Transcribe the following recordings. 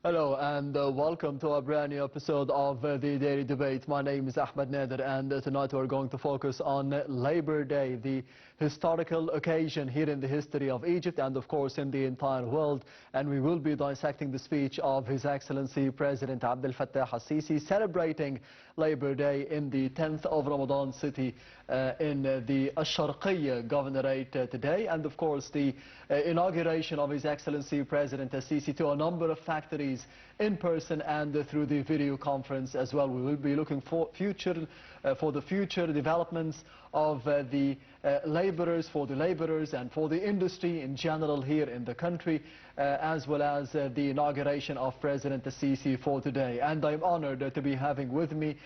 Hello and welcome to a brand new episode of the Daily Debate. My name is Ahmed Nader and tonight we're going to focus on Labor Day, the historical occasion here in the history of Egypt and of course in the entire world. And we will be dissecting the speech of His Excellency President Abdel Fattah al-Sisi celebrating Labor Day in the 10th of Ramadan city in the Ash-Sharqiyya Governorate today, and of course the inauguration of His Excellency President al-Sisi to a number of factories in person and through the video conference as well. We will be looking for the future developments of the laborers, and for the industry in general here in the country, as well as the inauguration of President al-Sisi for today. And I'm honored to be having with me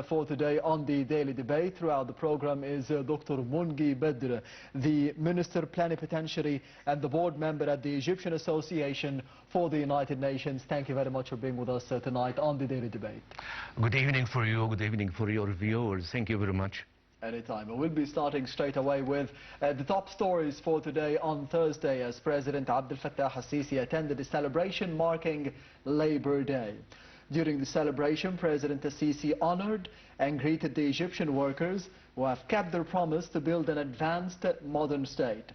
for today on the Daily Debate throughout the program is Dr. Mongi Badr, the Minister Plenipotentiary and the board member at the Egyptian Association for the United Nations. Thank you very much for being with us tonight on the Daily Debate. Good evening for you, good evening for your viewers. Thank you very much. Anytime. We'll be starting straight away with the top stories for today on Thursday as President Abdel Fattah al-Sisi attended a celebration marking Labor Day. During the celebration, President al-Sisi honored and greeted the Egyptian workers who have kept their promise to build an advanced modern state.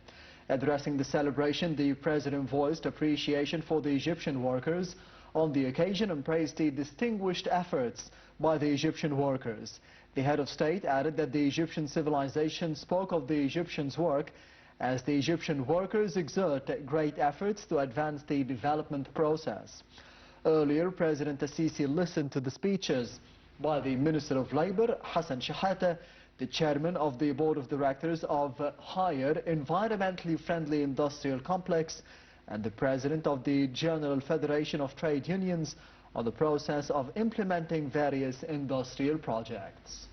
Addressing the celebration, the President voiced appreciation for the Egyptian workers on the occasion and praised the distinguished efforts by the Egyptian workers. The head of state added that the Egyptian civilization spoke of the Egyptians' work as the Egyptian workers exert great efforts to advance the development process. Earlier, President al-Sisi listened to the speeches by the Minister of Labor, Hassan Shahata, the chairman of the board of directors of Higher Environmentally Friendly Industrial Complex, and the president of the General Federation of Trade Unions on the process of implementing various industrial projects.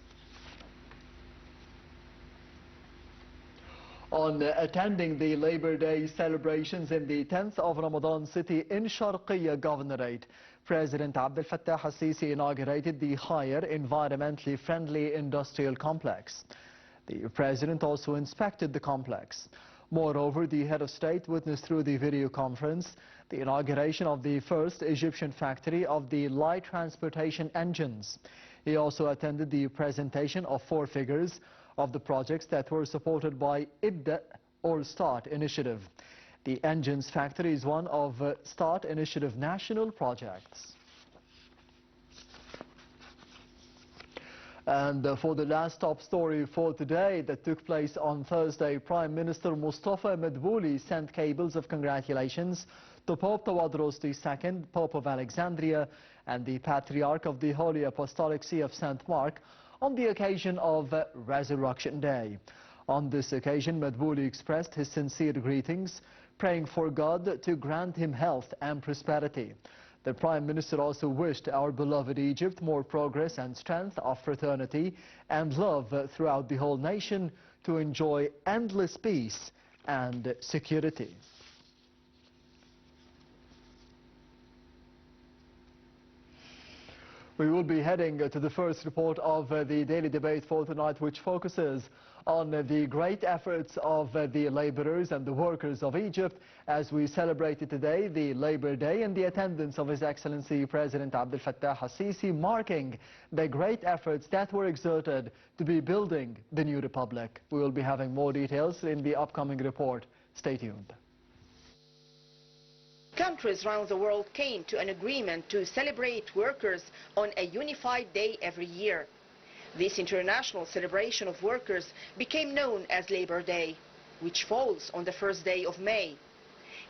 On attending the Labor Day celebrations in the 10th of Ramadan city in Sharqiyya Governorate, President Abdel Fattah al-Sisi inaugurated the Higher Environmentally Friendly Industrial Complex. The President also inspected the complex. Moreover, the head of state witnessed through the video conference the inauguration of the first Egyptian factory of the light transportation engines. He also attended the presentation of 4 figures of the projects that were supported by IBDA or START initiative. The engines factory is one of START initiative national projects. And for the last top story for today that took place on Thursday, Prime Minister Mustafa Madbouli sent cables of congratulations to Pope Badr1 II, Pope of Alexandria, and the Patriarch of the Holy Apostolic See of St. Mark on the occasion of Resurrection Day. On this occasion, Madbouli expressed his sincere greetings, praying for God to grant him health and prosperity. The Prime Minister also wished our beloved Egypt more progress and strength of fraternity and love throughout the whole nation to enjoy endless peace and security. We will be heading to the first report of the Daily Debate for tonight, which focuses on the great efforts of the laborers and the workers of Egypt as we celebrated today the Labor Day and the attendance of His Excellency President Abdel Fattah al-Sisi, marking the great efforts that were exerted to be building the new republic. We will be having more details in the upcoming report. Stay tuned. Countries around the world came to an agreement to celebrate workers on a unified day every year. This international celebration of workers became known as Labor Day, which falls on the first day of May.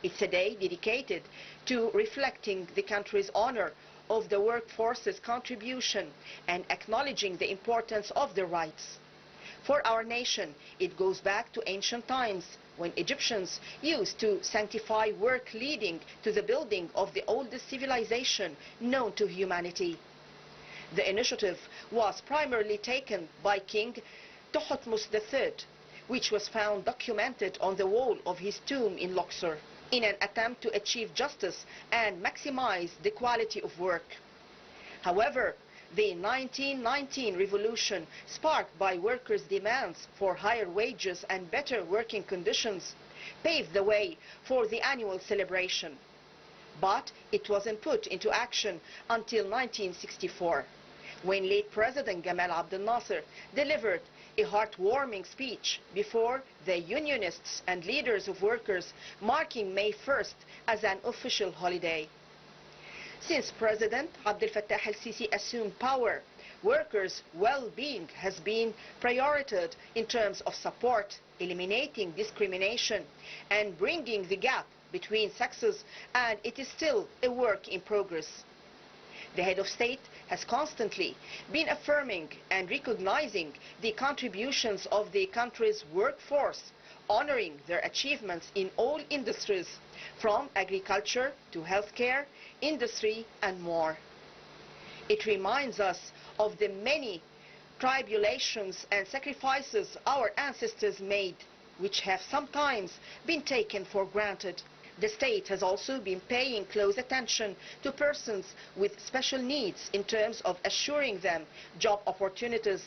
It's a day dedicated to reflecting the country's honor of the workforce's contribution and acknowledging the importance of their rights. For our nation, it goes back to ancient times, when Egyptians used to sanctify work leading to the building of the oldest civilization known to humanity. The initiative was primarily taken by King Thutmose III, which was found documented on the wall of his tomb in Luxor, in an attempt to achieve justice and maximize the quality of work. However, the 1919 revolution, sparked by workers' demands for higher wages and better working conditions, paved the way for the annual celebration. but it wasn't put into action until 1964, when late President Gamal Abdel Nasser delivered a heartwarming speech before the unionists and leaders of workers, marking May 1st as an official holiday. Since President Abdel Fattah el-Sisi assumed power, workers' well-being has been prioritized in terms of support, eliminating discrimination, and bringing the gap between sexes, and it is still a work in progress. The head of state has constantly been affirming and recognizing the contributions of the country's workforce, honoring their achievements in all industries, from agriculture to healthcare, industry and more. It reminds us of the many tribulations and sacrifices our ancestors made, which have sometimes been taken for granted. The state has also been paying close attention to persons with special needs in terms of assuring them job opportunities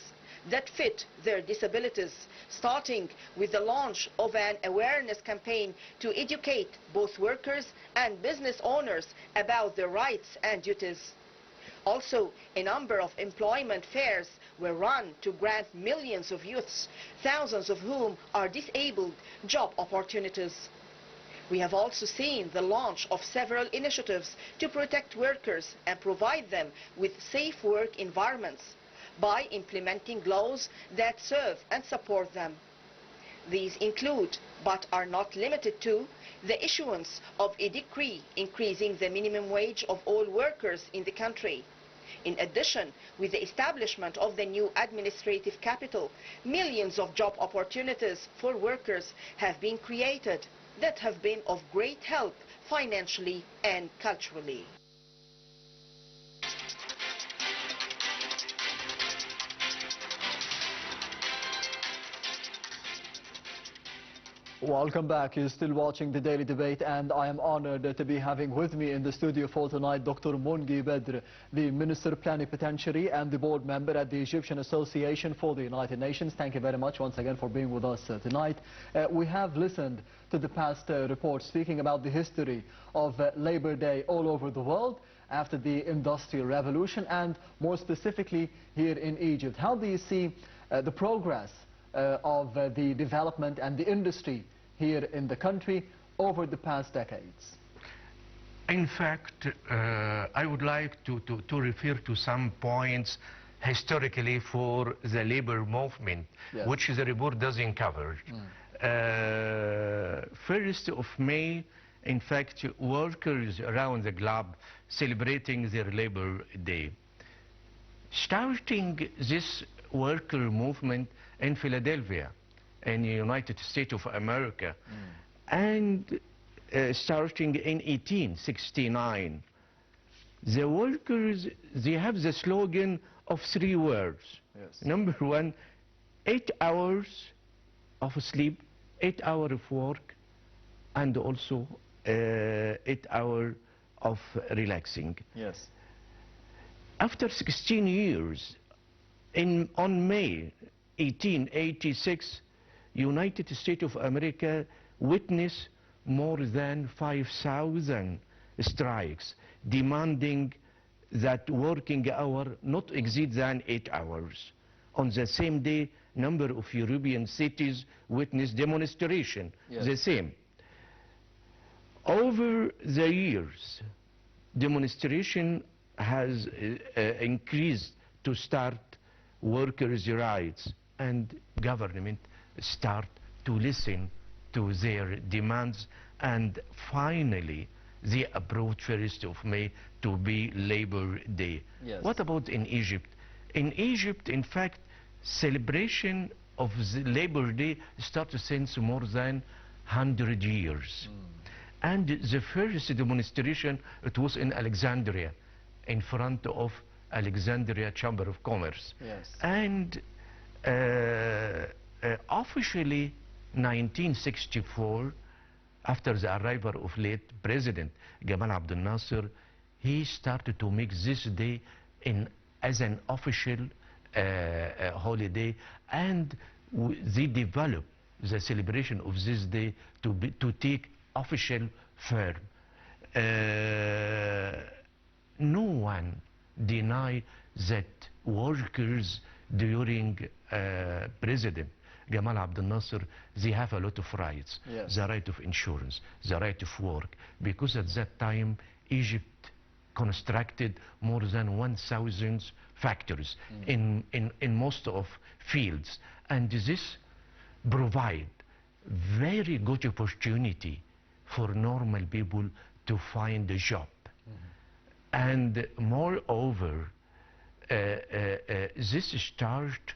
that fit their disabilities, starting with the launch of an awareness campaign to educate both workers and business owners about their rights and duties. Also, a number of employment fairs were run to grant millions of youths, thousands of whom are disabled, job opportunities. We have also seen the launch of several initiatives to protect workers and provide them with safe work environments by implementing laws that serve and support them. These include, but are not limited to, the issuance of a decree increasing the minimum wage of all workers in the country. In addition, with the establishment of the new administrative capital, millions of job opportunities for workers have been created that have been of great help financially and culturally. Welcome back. You're still watching the Daily Debate, and I am honored to be having with me in the studio for tonight Dr. Mongi Badr, the Minister Plenipotentiary and the board member at the Egyptian Association for the United Nations. Thank you very much once again for being with us tonight. We have listened to the past reports speaking about the history of Labor Day all over the world after the Industrial Revolution, and more specifically here in Egypt. How do you see the progress of the development and the industry here in the country over the past decades? In fact, I would like to refer to some points historically for the labor movement, yes, which the report doesn't cover. 1st of May, in fact, workers around the globe celebrating their Labor Day. Starting this worker movement in Philadelphia, in the United States of America, and starting in 1869, the workers, they have the slogan of 3 words. Yes. Number 1, 8 hours of sleep, 8 hours of work, and also 8 hours of relaxing. Yes. After 16 years, on May 1886, United States of America witnessed more than 5,000 strikes demanding that working hour not exceed than 8 hours. On the same day, number of European cities witnessed demonstration, yes, the same. Over the years, demonstration has increased to start workers' rights, and government start to listen to their demands, and finally they approach 1st of May to be Labor Day. Yes. What about in Egypt? In Egypt, in fact, celebration of the Labor Day started since more than 100 years. And the first demonstration, it was in Alexandria, in front of Alexandria Chamber of Commerce. Yes. And officially 1964, after the arrival of late President Gamal Abdel Nasser, he started to make this day as an official holiday, and they developed the celebration of this day to take official form. no one deny that workers during President Gamal Abdel Nasser, they have a lot of rights. Yes. The right of insurance, the right of work, because at that time Egypt constructed more than 1,000 factories in most of fields, and this provide very good opportunity for normal people to find a job. And moreover, this start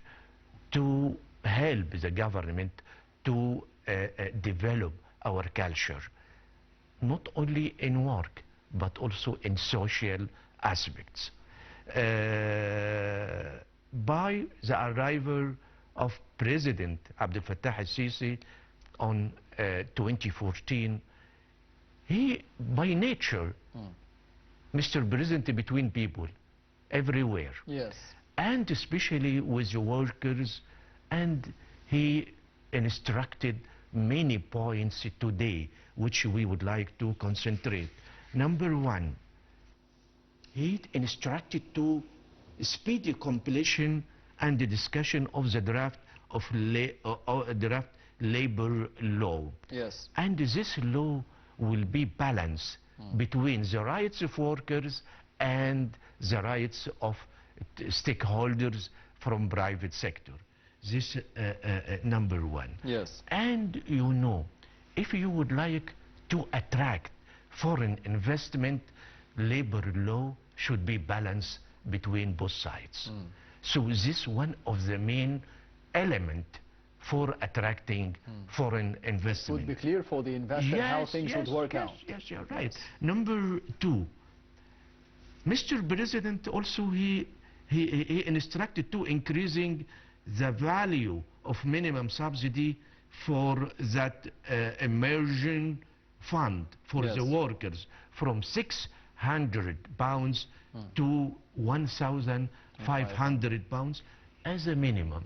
to help the government to develop our culture, not only in work, but also in social aspects. By the arrival of President Abdel Fattah al-Sisi on 2014, he, by nature, Mr. President between people, everywhere. Yes. And especially with the workers, and he instructed many points today which we would like to concentrate. Number one, he instructed to speedy completion and the discussion of the draft of draft labor law. Yes. And this law will be balanced between the rights of workers and the rights of stakeholders from private sector. This number one. Yes. And you know, if you would like to attract foreign investment, labor law should be balanced between both sides. So this one of the main element for attracting foreign investment. Would be clear for the investor how things would work out. Yes, you're right. Number two, Mr. President also he instructed to increasing the value of minimum subsidy for that immersion fund for the workers from £600 to £1,500 as a minimum.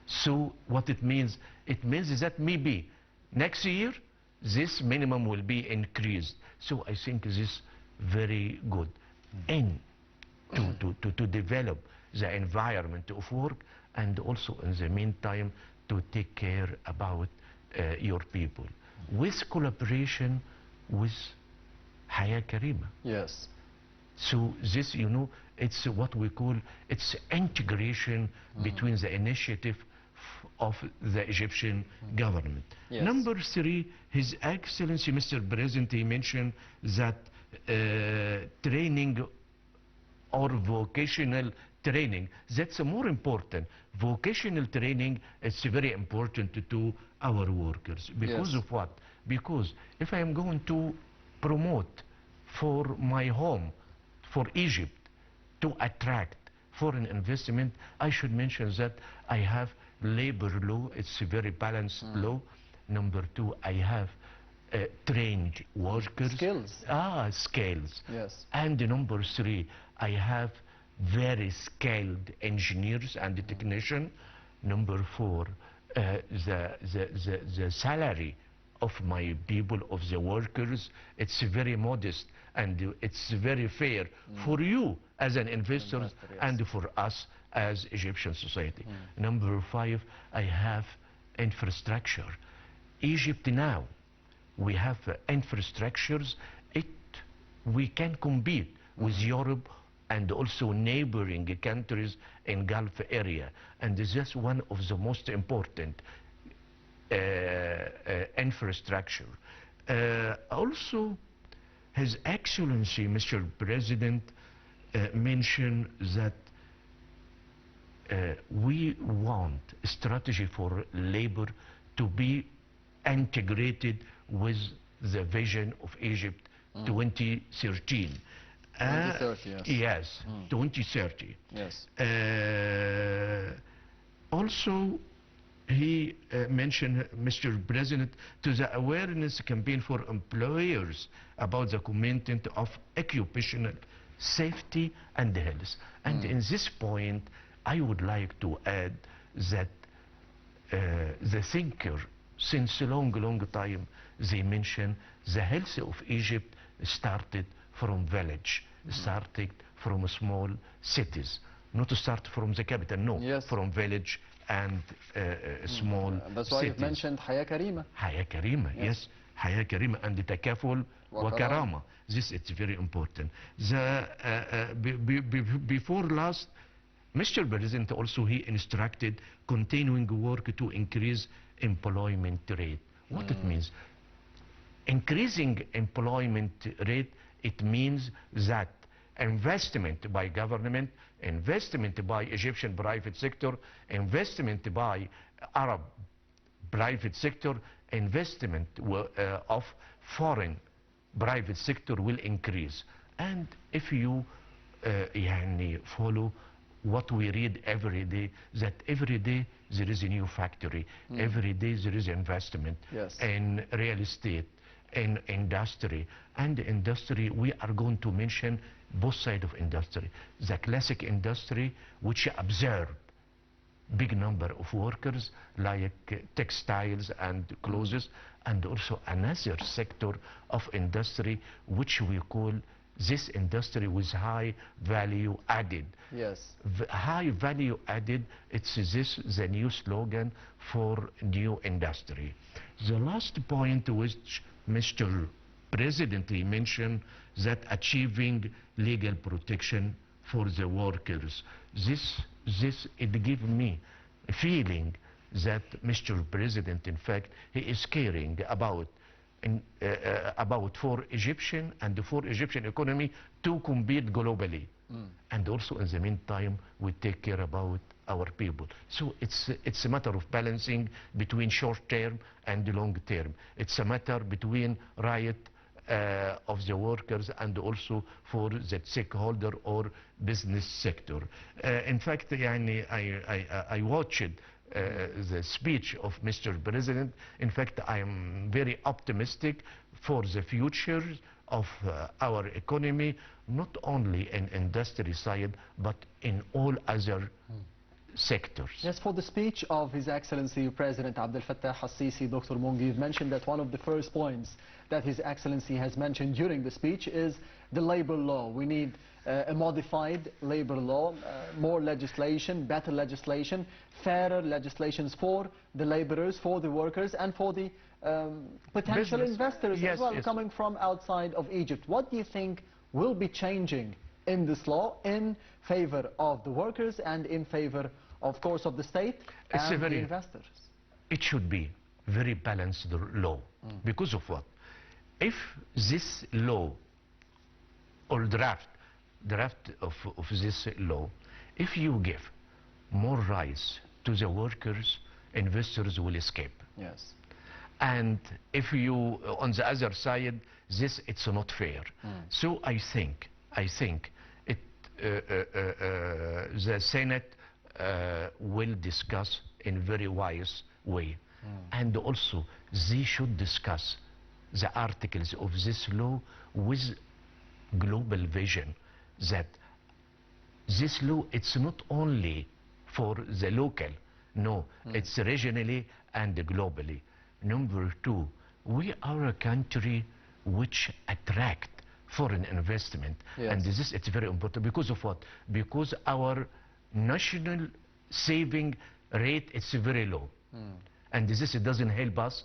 So what it means is that maybe next year this minimum will be increased. So I think this is very good. And to develop the environment of work, and also in the meantime to take care about your people with collaboration with Haya Karima. Yes. So this, you know, it's what we call, it's integration between the initiative of the Egyptian government. Yes. Number three, His Excellency Mr. President, he mentioned that training or vocational training, that's more important. Vocational training is very important to our workers. Because of what? Because if I am going to promote for my home, for Egypt, to attract foreign investment, I should mention that I have labor law, it's a very balanced law. Number two, I have trained workers. Skills. Skills. Yes. And number three, I have very skilled engineers and technicians. Number four, the salary of my people, of the workers, it's very modest and it's very fair for you as an investor and for us as Egyptian society. Number five, I have infrastructure. Egypt now, we have infrastructures. We can compete with Europe and also neighboring countries in Gulf area, and this is one of the most important infrastructure. Also, His Excellency Mr. President mentioned that we want a strategy for labor to be integrated with the vision of Egypt 2013. 2030, yes. Yes, 2030. Yes. Also, he mentioned, Mr. President, to the awareness campaign for employers about the commitment of occupational safety and health. And in this point, I would like to add that the thinker since a long time, they mention the health of Egypt started from village, started from small cities, not to start from the capital, no, Yes. from village and small That's why cities. you've mentioned Haya Karima. حياة كريمة, yes. حياة كريمة and تكافل وكرامة. This is very important. Before last, Mr. President also he instructed continuing work to increase employment rate. What it means? Increasing employment rate, it means that investment by government, investment by Egyptian private sector, investment by Arab private sector, investment of foreign private sector will increase. And if you follow what we read every day, that every day there is a new factory, every day there is investment in real estate, in industry. And industry, we are going to mention both sides of industry. The classic industry, which observe big number of workers like textiles and clothes, and also another sector of industry which we call this industry with high value added. Yes. High value added, it's this the new slogan for new industry. The last point which Mr. President mentioned, that achieving legal protection for the workers. This it gives me a feeling that Mr. President, in fact, he is caring about for Egyptian and for Egyptian economy to compete globally. And also in the meantime, we take care about our people. So it's a matter of balancing between short term and long term. It's a matter between right of the workers and also for the stakeholder or business sector. In fact, I watched the speech of Mr. President. In fact, I am very optimistic for the future of our economy, not only in industry side, but in all other sectors. Yes, for the speech of His Excellency President Abdel Fattah al-Sisi, Dr. Mongi, you've mentioned that one of the first points that His Excellency has mentioned during the speech is the labor law. We need a modified labor law, more legislation, better legislation, fairer legislations for the laborers, for the workers, and for the potential investors as well, coming from outside of Egypt. What do you think will be changing in this law in favor of the workers and in favor, of course, of the state and the investors? It should be very balanced law. Because of what? If this law or draft of this law, if you give more rights to the workers, investors will escape. Yes. And if you, on the other side, it's not fair. So I think it, the Senate will discuss in very wise way. And also they should discuss the articles of this law with global vision, that this law, it's not only for the local, no, it's regionally and globally. Number two, we are a country which attract foreign investment. And this, it's very important. Because of what? Because our national saving rate is very low. And this, it doesn't help us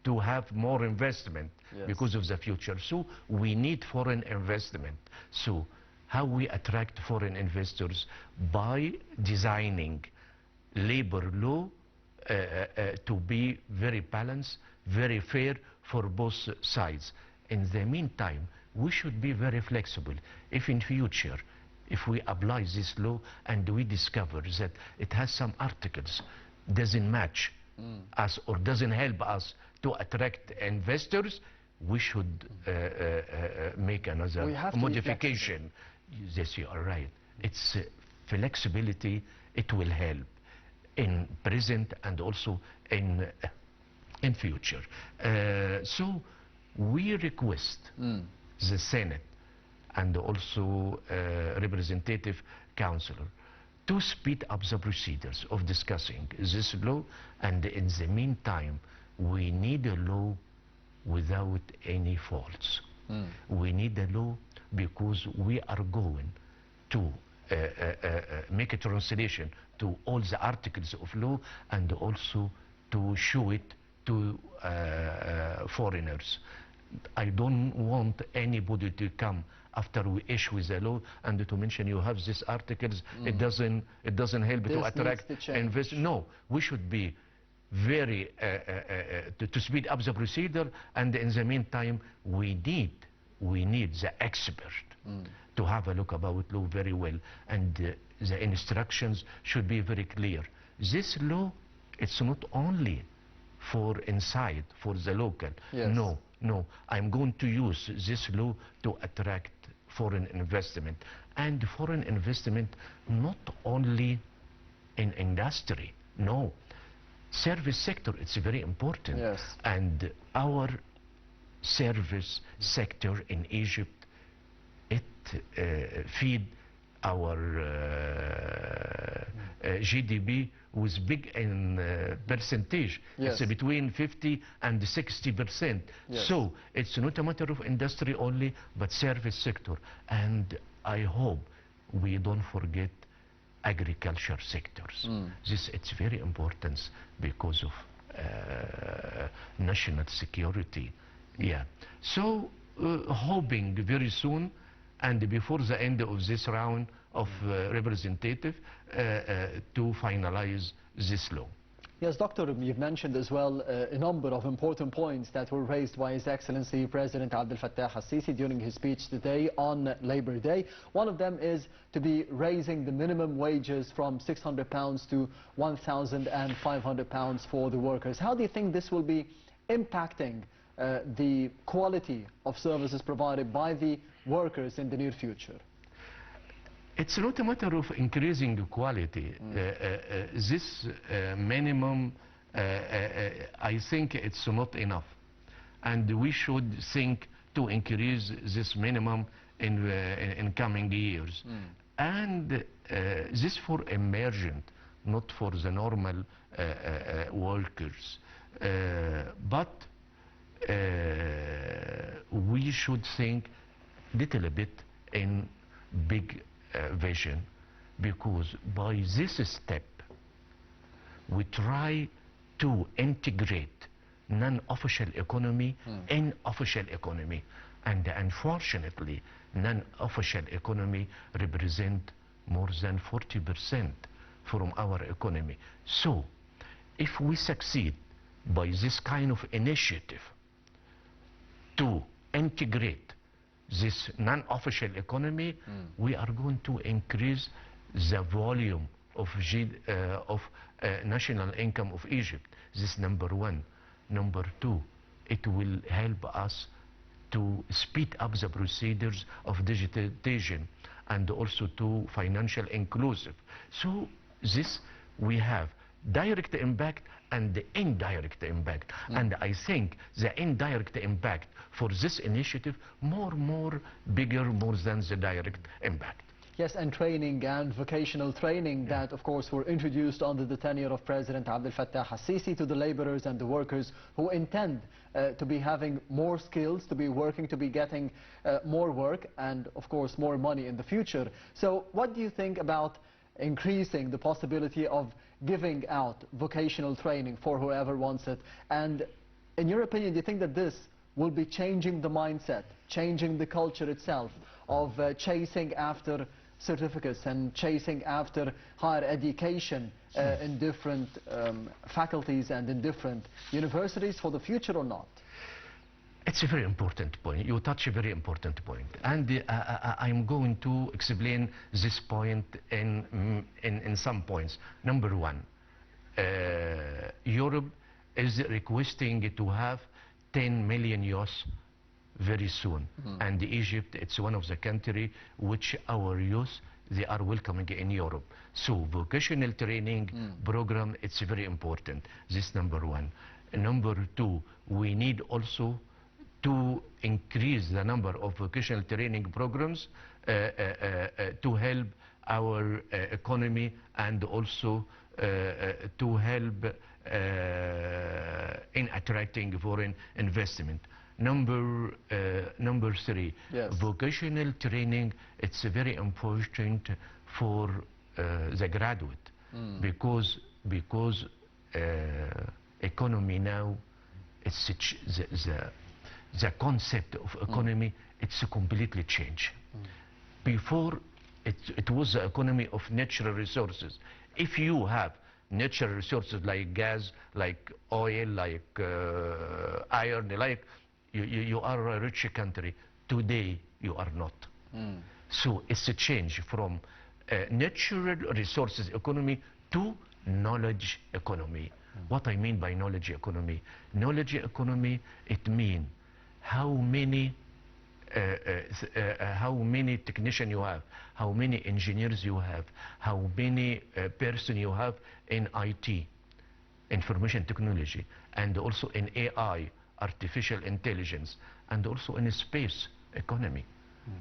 to have more investment because of the future. So we need foreign investment. So how we attract foreign investors? By designing labor law to be very balanced, very fair for both sides. In the meantime, we should be very flexible. If in future, if we apply this law and we discover that it has some articles doesn't match us or doesn't help us to attract investors, we should make another modification. Yes, you are right. It's flexibility. It will help in present and also in future. So we request the Senate and also Representative Councilor to speed up the procedures of discussing this law, and in the meantime we need a law without any faults. We need a law because we are going to make a translation to all the articles of law and also to show it to foreigners. I don't want anybody to come after we issue the law and to mention you have these articles. It doesn't help to attract investors. No, we should be very to speed up the procedure, and in the meantime we need the expert to have a look about law very well, and the instructions should be very clear. This law, it's not only for inside, for the local. Yes. No, I'm going to use this law to attract foreign investment, and foreign investment not only in industry, no, service sector, it's very important. Yes. And our service sector in Egypt, it feed our GDP was big in percentage. Yes. It's between 50 and 60%. Yes. So it's not a matter of industry only, but service sector. And I hope we don't forget agriculture sectors. This it's very important because of national security. Yeah. So hoping very soon and before the end of this round of representative to finalize this law. Yes, Doctor, you've mentioned as well a number of important points that were raised by His Excellency President Abdel Fattah al-Sisi during his speech today on Labor Day. One of them is to be raising the minimum wages from £600 to £1,500 for the workers. How do you think this will be impacting the quality of services provided by the workers in the near future? It's not a matter of increasing the quality. This minimum, I think it's not enough. And we should think to increase this minimum in coming years. And this for emergent, not for the normal workers. But we should think little bit in big vision, because by this step we try to integrate non-official economy in official economy, and unfortunately non-official economy represent more than 40% from our economy. So if we succeed by this kind of initiative to integrate this non-official economy, we are going to increase the volume of national income of Egypt. This is number one. Number two, it will help us to speed up the procedures of digitization and also to financial inclusive. So this we have direct impact and the indirect impact. And I think the indirect impact for this initiative more bigger more than the direct impact. Yes, and training and vocational training that of course were introduced under the tenure of President Abdel Fattah al-Sisi to the laborers and the workers who intend to be having more skills, to be working, to be getting more work and of course more money in the future. So what do you think about increasing the possibility of giving out vocational training for whoever wants it? And in your opinion, do you think that this will be changing the mindset, changing the culture itself of chasing after certificates and chasing after higher education in different faculties and in different universities for the future or not? It's a very important point. You touch a very important point. And I'm going to explain this point in some points. Number one, Europe is requesting to have 10 million youth very soon. And Egypt, it's one of the countries which our youth, they are welcoming in Europe. So vocational training program, it's very important. This number one. Number two, we need also to increase the number of vocational training programs to help our economy and also to help in attracting foreign investment. Number three, Yes. vocational training. It's very important for the graduate because economy now, it's the concept of economy, it's completely changed. Before, it was the economy of natural resources. If you have natural resources like gas, like oil, like iron, like you are a rich country. Today, you are not. So it's a change from natural resources economy to knowledge economy. What I mean by knowledge economy? Knowledge economy, it means how many technicians you have, how many engineers you have, how many person you have in IT, information technology, and also in AI, artificial intelligence, and also in space economy.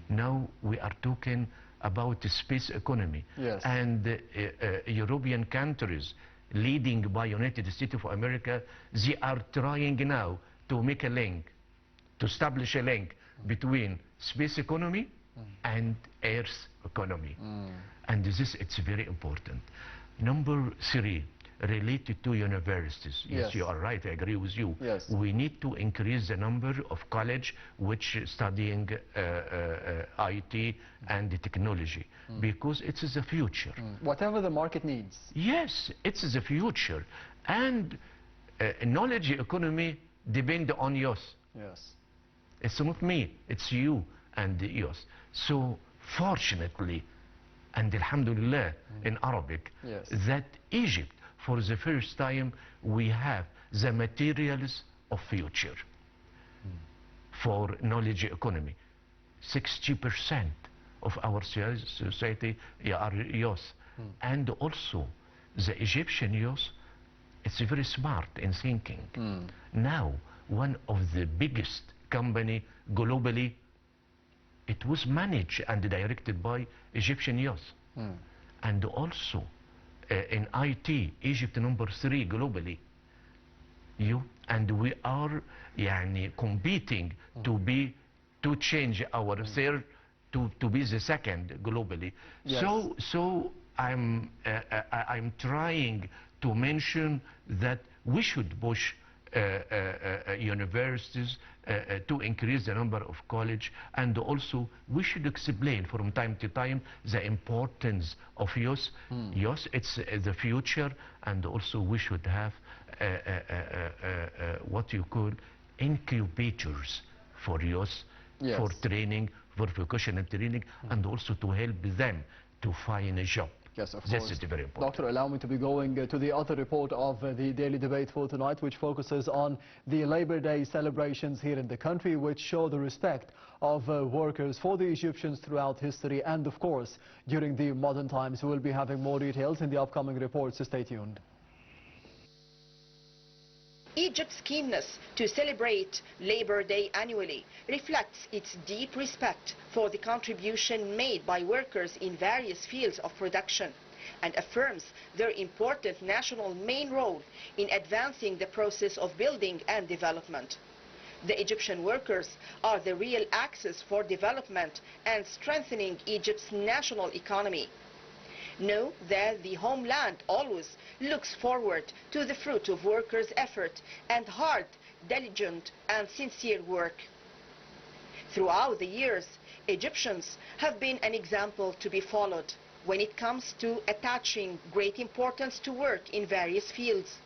Now we are talking about the space economy. Yes. And European countries, leading by United States of America, they are trying now to make a link, to establish a link between space economy and Earth economy. And this, it's very important. Number three, related to universities. Yes, you are right, I agree with you. Yes. We need to increase the number of college which studying IT and the technology, because it is the future. Whatever the market needs. Yes, it's the future. And knowledge economy depend on us. Yes. It's not me, it's you and us. So fortunately, and alhamdulillah in Arabic, Yes. that Egypt, for the first time, we have the materials of future for knowledge economy. 60% of our society are youth. And also the Egyptian youth, it's very smart in thinking. Now, one of the biggest company globally, it was managed and directed by Egyptian youth. And also in IT, Egypt number 3 globally. And we are competing to change our third to be the second globally. Yes. So I'm trying to mention that we should push universities to increase the number of college, and also we should explain from time to time the importance of youth. Youth, it's the future, and also we should have what you call incubators for youth, Yes. for training, for vocational training, and also to help them to find a job. Yes, of This course. is very important. Doctor, allow me to be going to the other report of the daily debate for tonight, which focuses on the Labor Day celebrations here in the country, which show the respect of workers for the Egyptians throughout history and, of course, during the modern times. We'll be having more details in the upcoming reports, so stay tuned. Egypt's keenness to celebrate Labor Day annually reflects its deep respect for the contribution made by workers in various fields of production, and affirms their important national main role in advancing the process of building and development. The Egyptian workers are the real axis for development and strengthening Egypt's national economy. Know that the homeland always looks forward to the fruit of workers' effort and hard, diligent and sincere work. Throughout the years, Egyptians have been an example to be followed when it comes to attaching great importance to work in various fields,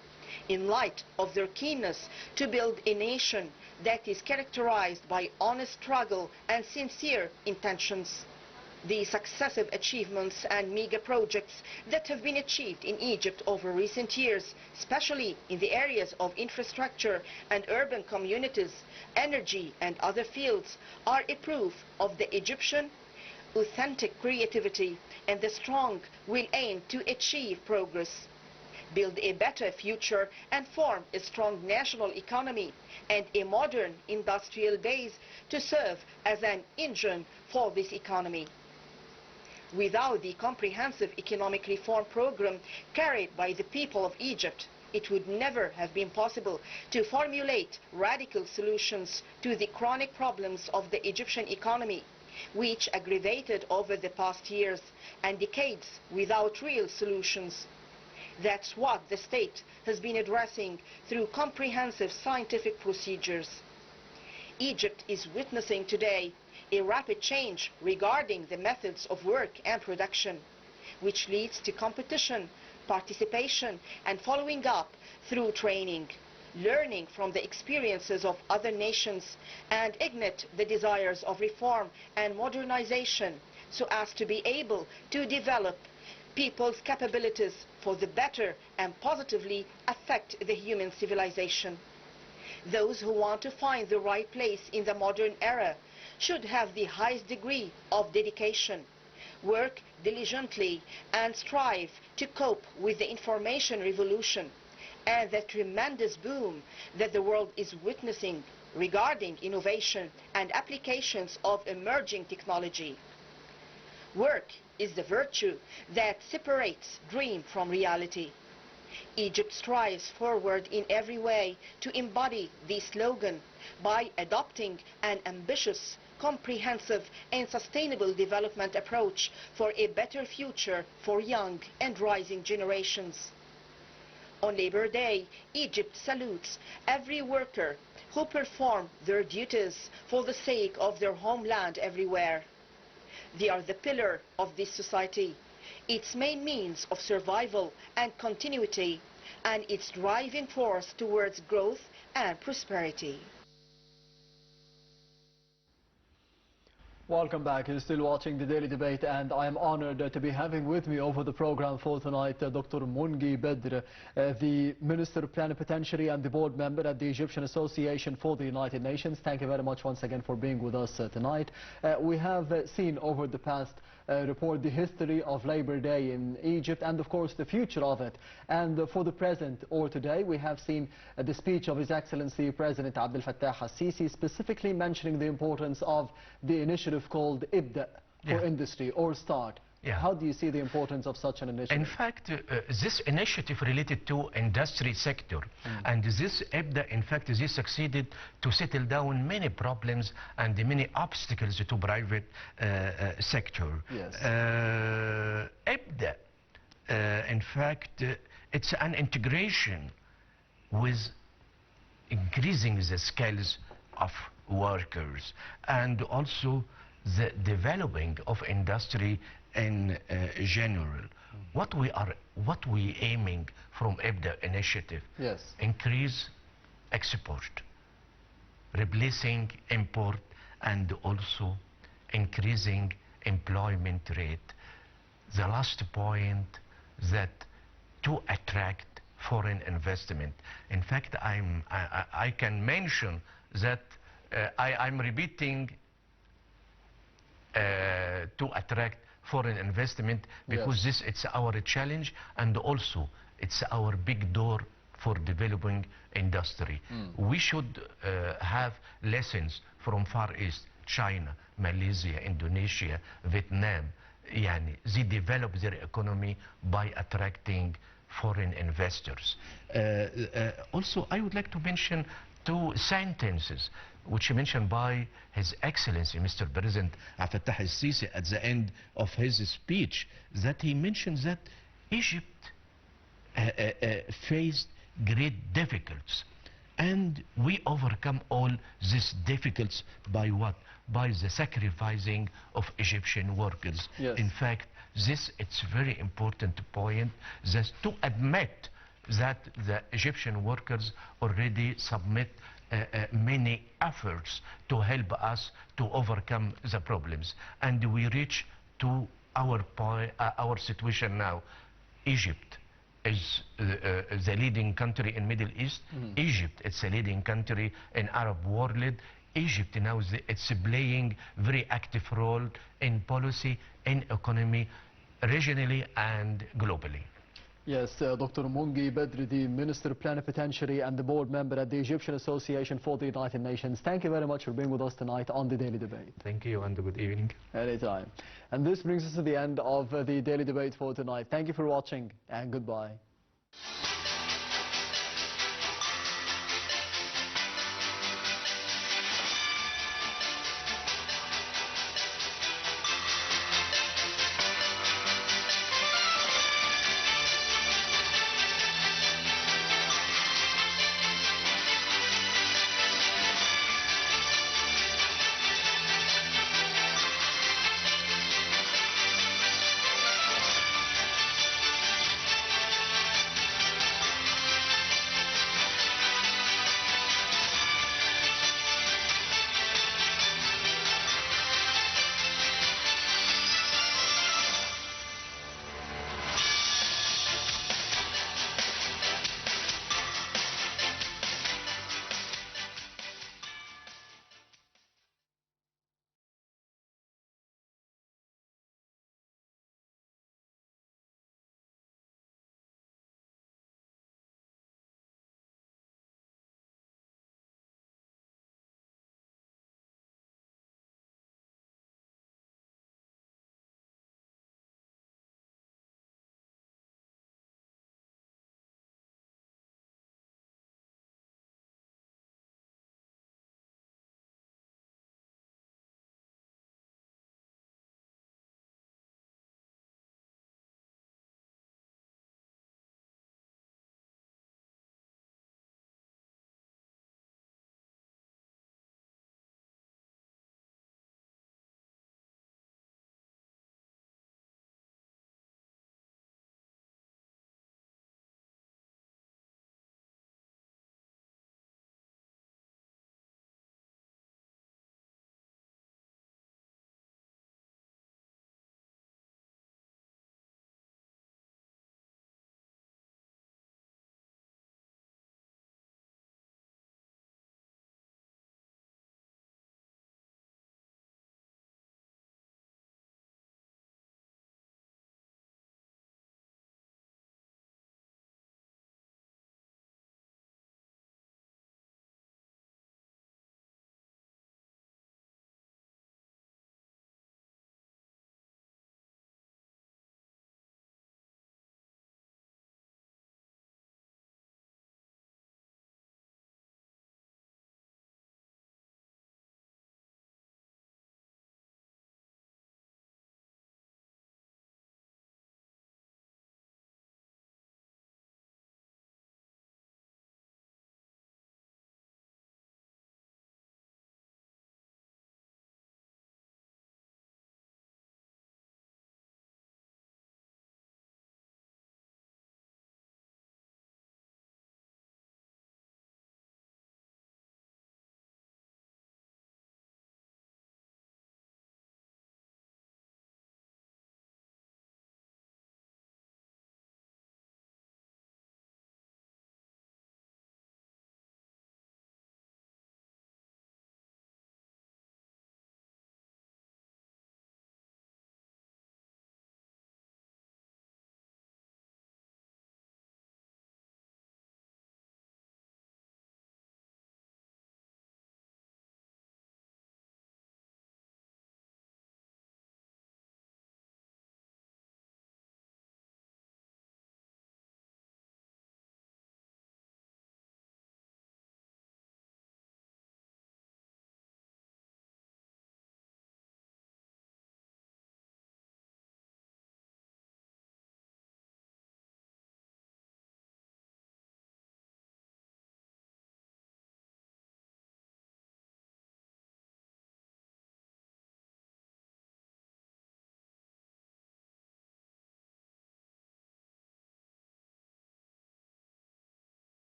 in light of their keenness to build a nation that is characterized by honest struggle and sincere intentions. The successive achievements and mega projects that have been achieved in Egypt over recent years, especially in the areas of infrastructure and urban communities, energy and other fields, are a proof of the Egyptian authentic creativity and the strong will aim to achieve progress, build a better future and form a strong national economy and a modern industrial base to serve as an engine for this economy. Without the comprehensive economic reform program carried by the people of Egypt, it would never have been possible to formulate radical solutions to the chronic problems of the Egyptian economy, which aggravated over the past years and decades without real solutions. That's what the state has been addressing through comprehensive scientific procedures. Egypt is witnessing today a rapid change regarding the methods of work and production, which leads to competition, participation, and following up through training, learning from the experiences of other nations, and ignite the desires of reform and modernization so as to be able to develop people's capabilities for the better and positively affect the human civilization. Those who want to find the right place in the modern era should have the highest degree of dedication, work diligently, and strive to cope with the information revolution and the tremendous boom that the world is witnessing regarding innovation and applications of emerging technology. Work is the virtue that separates dream from reality. Egypt strives forward in every way to embody this slogan by adopting an ambitious, comprehensive and sustainable development approach for a better future for young and rising generations. On Labor Day, Egypt salutes every worker who perform their duties for the sake of their homeland everywhere. They are the pillar of this society, its main means of survival and continuity, and its driving force towards growth and prosperity. Welcome back. You're still watching the Daily Debate, and I am honored to be having with me over the program for tonight Dr. Mongi Badr, the Minister Plenipotentiary and the board member at the Egyptian Association for the United Nations. Thank you very much once again for being with us tonight. We have seen over the past report the history of Labor Day in Egypt and of course the future of it. And for the present or today we have seen the speech of His Excellency President Abdel Fattah al-Sisi, specifically mentioning the importance of the initiative called IBDA for industry or START. How do you see the importance of such an initiative? In fact, this initiative related to industry sector, and this IBDA, in fact, this succeeded to settle down many problems and many obstacles to private sector. Yes. IBDA, in fact, it's an integration with increasing the skills of workers and also the developing of industry in general. What we aiming from IBDA initiative? Yes. Increase export, replacing import, and also increasing employment rate. The last point, that to attract foreign investment. In fact, I can mention that I'm repeating to attract foreign investment because this it's our challenge, and also it's our big door for developing industry. We should have lessons from Far East, China, Malaysia, Indonesia, Vietnam. They develop their economy by attracting foreign investors. Also, I would like to mention two sentences which mentioned by His Excellency Mr. President Abdel Fattah al-Sisi at the end of his speech, that he mentioned that Egypt faced great difficulties, and we overcome all these difficulties by what? By the sacrificing of Egyptian workers. Yes. In fact, it's very important point, that to admit that the Egyptian workers already submit many efforts to help us to overcome the problems, and we reach to our situation now. Egypt is the leading country in Middle East. Egypt is a leading country in Arab world. Egypt now it's playing very active role in policy, in economy, regionally and globally. Yes, Dr. Mongi Badr, the Minister Plenipotentiary and the board member at the Egyptian Association for the United Nations. Thank you very much for being with us tonight on the Daily Debate. Thank you and good evening. Anytime. And this brings us to the end of the Daily Debate for tonight. Thank you for watching and goodbye.